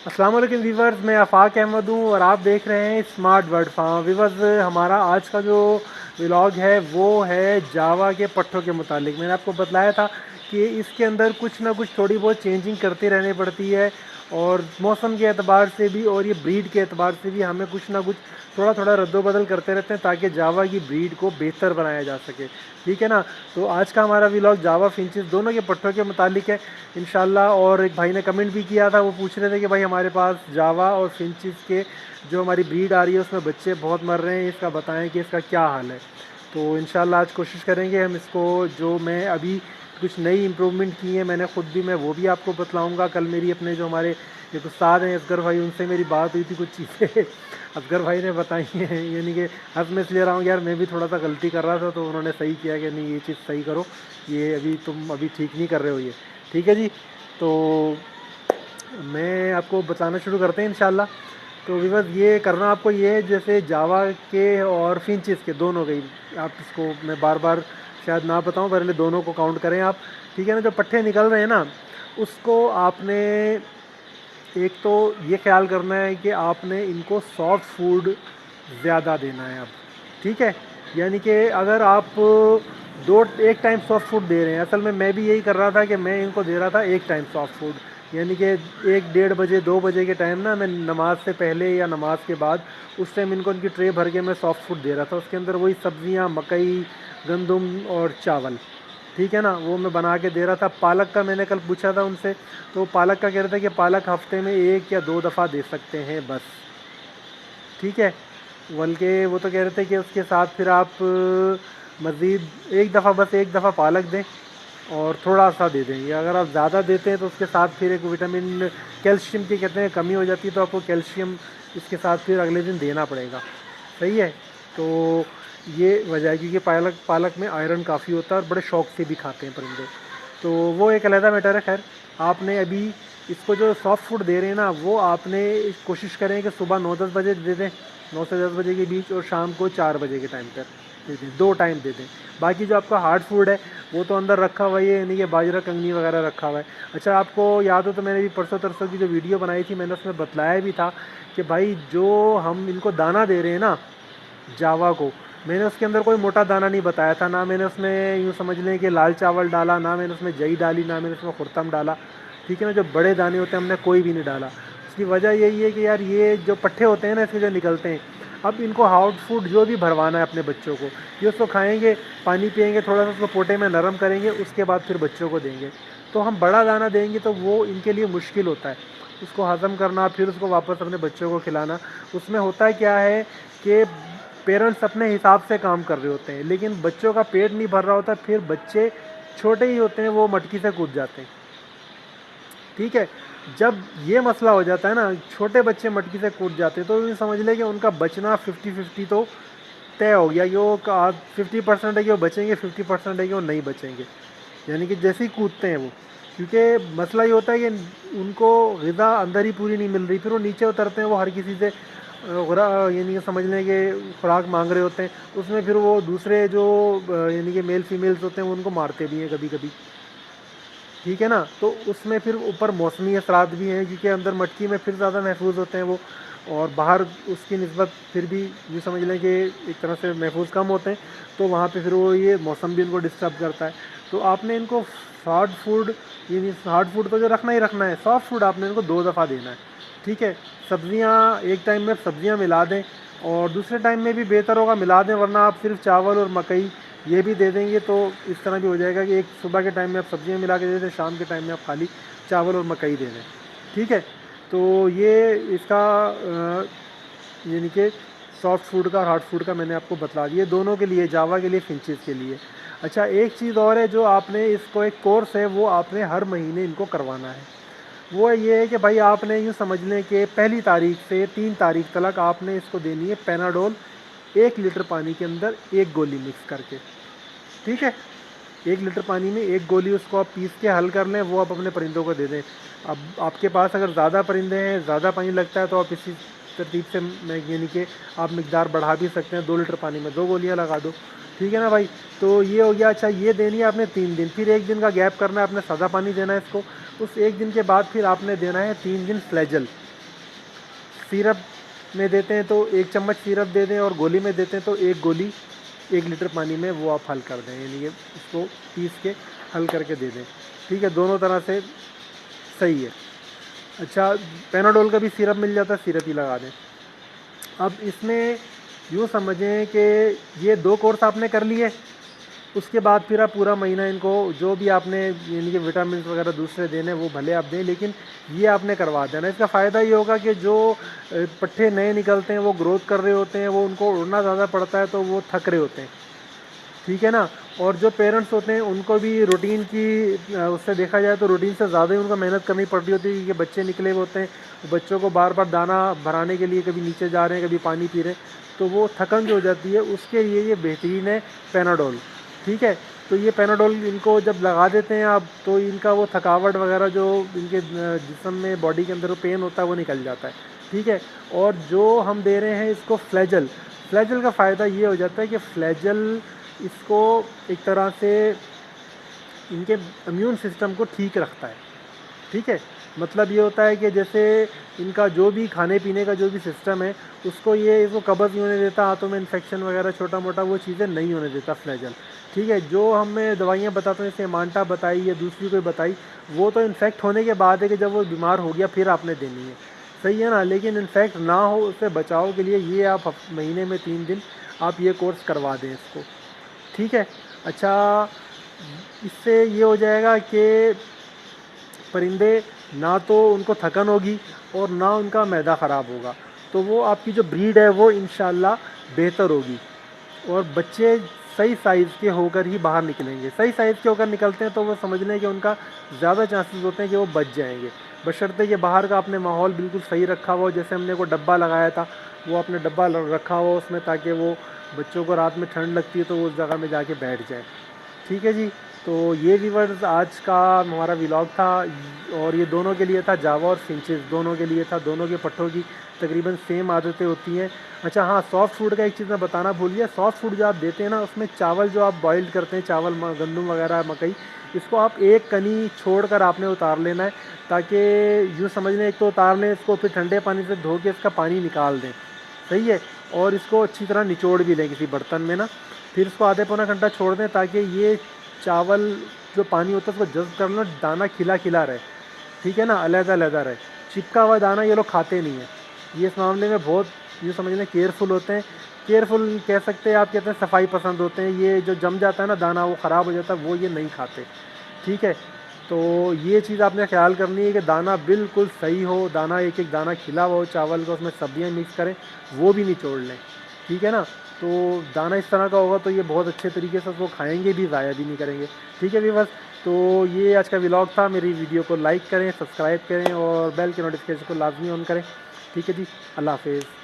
अस्सलाम वालेकुम वीवर्स, मैं आफाक अहमद हूँ और आप देख रहे हैं स्मार्ट बर्ड फार्म। वीवर्स, हमारा आज का जो व्लॉग है वो है जावा के पट्ठों के मुतालिक। मैंने आपको बतलाया था कि इसके अंदर कुछ ना कुछ थोड़ी बहुत चेंजिंग करती रहनी पड़ती है और मौसम के एतबार से भी और ये ब्रीड के एतबार से भी हमें कुछ ना कुछ थोड़ा थोड़ा रद्दोबदल करते रहते हैं ताकि जावा की ब्रीड को बेहतर बनाया जा सके। ठीक है ना। तो आज का हमारा व्लॉग जावा फिंचेस दोनों के पट्ठों के मुतालिक है इंशाल्लाह। और एक भाई ने कमेंट भी किया था, वो पूछ रहे थे कि भाई हमारे पास जावा और फिंचेस के जो हमारी ब्रीड आ रही है उसमें बच्चे बहुत मर रहे हैं, इसका बताएं कि इसका क्या हाल है। तो इंशाल्लाह आज कोशिश करेंगे हम इसको, जो मैं अभी कुछ नई इम्प्रूवमेंट की है मैंने ख़ुद भी, मैं वो भी आपको बतलाऊँगा। कल मेरी अपने जो हमारे एक उस्ताद हैं असगर भाई, उनसे मेरी बात हुई थी, कुछ चीज़ें असगर भाई ने बताई हैं। यानी कि हंस में इसलिए रहा हूँ यार, मैं भी थोड़ा सा गलती कर रहा था तो उन्होंने सही किया कि नहीं ये चीज़ सही करो, ये अभी तुम अभी ठीक नहीं कर रहे हो ये। ठीक है जी। तो मैं आपको बताना शुरू करते हैं इंशाल्लाह। तो विवश ये करना आपको ये है, जैसे जावा के और फिंचेस के दोनों के ही आप इसको, मैं बार बार शायद ना बताऊं, पहले दोनों को काउंट करें आप। ठीक है ना। जो पट्ठे निकल रहे हैं ना, उसको आपने एक तो ये ख्याल करना है कि आपने इनको सॉफ्ट फूड ज़्यादा देना है अब। ठीक है। यानी कि अगर आप दो एक टाइम सॉफ्ट फूड दे रहे हैं, असल में मैं भी यही कर रहा था कि मैं इनको दे रहा था एक टाइम सॉफ्ट फूड। यानी कि 1 डेढ़ बजे 2 बजे के टाइम ना, मैं नमाज से पहले या नमाज के बाद उस टाइम इनको इनकी ट्रे भर के मैं सॉफ्ट फूड दे रहा था। उसके अंदर वही सब्ज़ियाँ, मकई, गंदम और चावल। ठीक है ना, वो मैं बना के दे रहा था। पालक का मैंने कल पूछा था उनसे, तो पालक का कह रहे थे कि पालक हफ्ते में 1 या 2 दफ़ा दे सकते हैं बस। ठीक है। बल्कि वो तो कह रहे थे कि उसके साथ फिर आप मज़ीद एक दफ़ा, बस एक दफ़ा पालक दें और थोड़ा सा दे देंगे। अगर आप ज़्यादा देते हैं तो उसके साथ फिर एक विटामिन कैल्शियम की कहते हैं कमी हो जाती है, तो आपको कैल्शियम इसके साथ फिर अगले दिन देना पड़ेगा। सही है। तो ये वजह है, क्योंकि पालक पालक में आयरन काफ़ी होता है और बड़े शौक़ से भी खाते हैं परिंदे। तो वो एक अलहदा मैटर है। खैर, आपने अभी इसको जो सॉफ्ट फूड दे रहे हैं ना, वो आपने कोशिश करें कि सुबह 9-10 बजे दे दें, 9 से 10 बजे के बीच, और शाम को 4 बजे के टाइम पर दे दें, 2 टाइम दे दें। बाकी जो आपका हार्ड फूड है वो तो अंदर रखा हुआ है, यानी कि बाजरा, कंगनी वगैरह रखा हुआ है। अच्छा, आपको याद हो तो मैंने भी परसों तरसों की जो वीडियो बनाई थी, मैंने उसमें बतलाया भी था कि भाई जो हम इनको दाना दे रहे हैं ना जावा को, मैंने उसके अंदर कोई मोटा दाना नहीं बताया था, ना मैंने उसमें यूँ समझ लें कि लाल चावल डाला, ना मैंने उसमें जई डाली, ना मैंने उसमें खुरतम डाला। ठीक है ना। जो बड़े दाने होते हैं हमने कोई भी नहीं डाला। उसकी वजह यही है कि यार ये जो पट्ठे होते हैं ना इसके जो निकलते हैं, अब इनको हार्ड फूड जो भी भरवाना है अपने बच्चों को, ये उसको खाएंगे, पानी पिएंगे, थोड़ा सा उसको पोटे में नरम करेंगे, उसके बाद फिर बच्चों को देंगे। तो हम बड़ा दाना देंगे तो वो इनके लिए मुश्किल होता है उसको हज़म करना, फिर उसको वापस अपने बच्चों को खिलाना। उसमें होता है क्या है कि पेरेंट्स अपने हिसाब से काम कर रहे होते हैं, लेकिन बच्चों का पेट नहीं भर रहा होता, फिर बच्चे छोटे ही होते हैं, वो मटकी से कूद जाते हैं। ठीक है। जब ये मसला हो जाता है ना, छोटे बच्चे मटकी से कूद जाते हैं, तो ये समझ ले कि उनका बचना 50-50 तो तय हो गया। कि वो 50% है कि वो बचेंगे, 50% है कि वो नहीं बचेंगे। यानी कि जैसे ही कूदते हैं वो, क्योंकि मसला ये होता है कि उनको ग़िज़ा अंदर ही पूरी नहीं मिल रही, फिर वो नीचे उतरते हैं, वो हर किसी से यानी कि समझ लें कि खुराक मांग रहे होते हैं। उसमें फिर वो दूसरे जो यानी कि मेल फीमेल्स होते हैं वो उनको मारते भी हैं कभी कभी। ठीक है ना। तो उसमें फिर ऊपर मौसमी असरात भी हैं, क्योंकि अंदर मटकी में फिर ज़्यादा महफूज होते हैं वो, और बाहर उसकी निस्बत फिर भी यूँ समझ लें कि एक तरह से महफूज कम होते हैं। तो वहाँ पे फिर वो ये मौसम भी इनको डिस्टर्ब करता है। तो आपने इनको हार्ड फूड, यानी हार्ड फूड तो जो रखना ही रखना है, सॉफ्ट फूड आपने इनको 2 दफ़ा देना है। ठीक है। सब्ज़ियाँ एक टाइम में सब्ज़ियाँ मिला दें, और दूसरे टाइम में भी बेहतर होगा मिला दें, वरना आप सिर्फ चावल और मकई ये भी दे देंगे तो इस तरह भी हो जाएगा कि एक सुबह के टाइम में आप सब्ज़ियाँ मिला के दे दें, शाम के टाइम में आप खाली चावल और मकई दे दें। ठीक है। तो ये इसका यानी कि सॉफ्ट फूड का, हार्ड फूड का मैंने आपको बतला दिया, दोनों के लिए, जावा के लिए, फिंचेस के लिए। अच्छा, एक चीज़ और है जो आपने, इसको एक कोर्स है वो आपने हर महीने इनको करवाना है। वो ये है कि भाई आपने यूँ समझ लें कि 1 तारीख से 3 तारीख तक आपने इसको देनी है पैनाडोल 1 लीटर पानी के अंदर 1 गोली मिक्स करके। ठीक है। 1 लीटर पानी में 1 गोली, उसको आप पीस के हल कर लें, वो आप अपने परिंदों को दे दें। अब आपके पास अगर ज़्यादा परिंदे हैं, ज़्यादा पानी लगता है, तो आप इसी तरतीब से मैं यानी कि आप मिकदार बढ़ा भी सकते हैं, 2 लीटर पानी में 2 गोलियाँ लगा दो। ठीक है ना भाई। तो ये हो गया। अच्छा, ये देनी है आपने 3 दिन, फिर 1 दिन का गैप करना है, आपने सादा पानी देना है इसको। उस 1 दिन के बाद फिर आपने देना है 3 दिन फ्लैजल। सिरप में देते हैं तो 1 चम्मच सिरप दे दें, और गोली में देते हैं तो 1 गोली 1 लीटर पानी में वो आप हल कर दें, यानी कि उसको पीस के हल करके दे दें। ठीक है, दोनों तरह से सही है। अच्छा, पैनाडोल का भी सिरप मिल जाता है, सिरप ही लगा दें। अब इसमें यूँ समझें कि ये 2 कोर्स आपने कर लिए, उसके बाद फिर आप पूरा महीना इनको जो भी आपने यानी कि विटामिन वगैरह दूसरे देने वो भले आप दें, लेकिन ये आपने करवा देना। इसका फ़ायदा ये होगा कि जो पट्ठे नए निकलते हैं वो ग्रोथ कर रहे होते हैं, वो उनको उड़ना ज़्यादा पड़ता है तो वो थक रहे होते हैं। ठीक है ना। और जो पेरेंट्स होते हैं उनको भी रूटीन की उससे देखा जाए तो रूटीन से ज़्यादा ही उनको मेहनत करनी पड़ रही होती है, क्योंकि बच्चे निकले हुए होते हैं, बच्चों को बार बार दाना भराने के लिए कभी नीचे जा रहे हैं कभी पानी पी रहे हैं, तो वो थकन जो हो जाती है, उसके लिए ये बेहतरीन है पैनाडोल। ठीक है, तो ये पैनाडोल इनको जब लगा देते हैं आप, तो इनका वो थकावट वगैरह जो इनके जिस्म में बॉडी के अंदर पेन होता है वो निकल जाता है। ठीक है, और जो हम दे रहे हैं इसको फ्लैजल, फ्लैजल का फ़ायदा ये हो जाता है कि फ्लैजल इसको एक तरह से इनके इम्यून सिस्टम को ठीक रखता है। ठीक है, मतलब ये होता है कि जैसे इनका जो भी खाने पीने का जो भी सिस्टम है उसको ये इसको कब्ज़ नहीं होने देता, हाथों में इन्फेक्शन वगैरह छोटा मोटा वो चीज़ें नहीं होने देता फ्लैजल। ठीक है, जो हमें दवाइयाँ बताते हैं जैसे मांटा बताई या दूसरी कोई बताई, वो तो इन्फेक्ट होने के बाद है कि जब वो बीमार हो गया फिर आपने देनी है, सही है ना। लेकिन इन्फेक्ट ना हो उससे बचाव के लिए ये आप महीने में 3 दिन आप ये कोर्स करवा दें इसको। ठीक है, अच्छा, इससे ये हो जाएगा कि परिंदे ना तो उनको थकन होगी और ना उनका मैदा ख़राब होगा, तो वो आपकी जो ब्रीड है वो इंशाल्लाह बेहतर होगी, और बच्चे सही साइज़ के होकर ही बाहर निकलेंगे। सही साइज़ के होकर निकलते हैं तो वो समझ लें कि उनका ज़्यादा चांसेस होते हैं कि वो बच जाएंगे, बशर्ते कि बाहर का आपने माहौल बिल्कुल सही रखा हुआ हो। जैसे हमने को डब्बा लगाया था, वो आपने डब्बा रखा हुआ उसमें, ताकि वो बच्चों को रात में ठंड लगती है तो वो उस जगह में जाके बैठ जाए। ठीक है जी, तो ये व्यूअर्स आज का हमारा व्लॉग था, और ये दोनों के लिए था, जावा और फिंचेस दोनों के लिए था। दोनों के पट्ठों की तकरीबन सेम आदतें होती हैं। अच्छा हाँ, सॉफ्ट फूड का एक चीज़ मैं बताना भूल गया। सॉफ्ट फूड जो आप देते हैं ना, उसमें चावल जो आप बॉइल्ड करते हैं, चावल गंदम वगैरह मकई, इसको आप एक कनी छोड़कर आपने उतार लेना है, ताकि यूँ समझ लें एक तो उतार लें इसको, फिर ठंडे पानी से धो के इसका पानी निकाल दें, सही है। और इसको अच्छी तरह निचोड़ भी लें किसी बर्तन में ना, फिर इसको आधे पौना घंटा छोड़ दें ताकि ये चावल जो पानी होता है उसको जज़्ब कर लो, दाना खिला खिला रहे। ठीक है ना, अलहदा अलहदा रहे। चिपका हुआ दाना ये लोग खाते नहीं हैं, ये इस मामले में बहुत यूँ समझ लें केयरफुल होते हैं। केयरफुल कह सकते हैं, आप कहते हैं सफाई पसंद होते हैं। ये जो जम जाता है ना दाना, वो ख़राब हो जाता है, वो ये नहीं खाते। ठीक है, तो ये चीज़ आपने ख्याल करनी है कि दाना बिल्कुल सही हो, दाना एक एक दाना खिला हुआ हो चावल का, उसमें सब्जियां मिक्स करें, वो भी निचोड़ लें। ठीक है ना, तो दाना इस तरह का होगा तो ये बहुत अच्छे तरीके से उसको खाएंगे भी, ज़ाया भी नहीं करेंगे। ठीक है व्यूअर्स, तो ये आज का व्लॉग था। मेरी वीडियो को लाइक करें, सब्सक्राइब करें और बेल के नोटिफिकेशन को लाजमी ऑन करें। ठीक है जी, अल्लाह हाफिज़।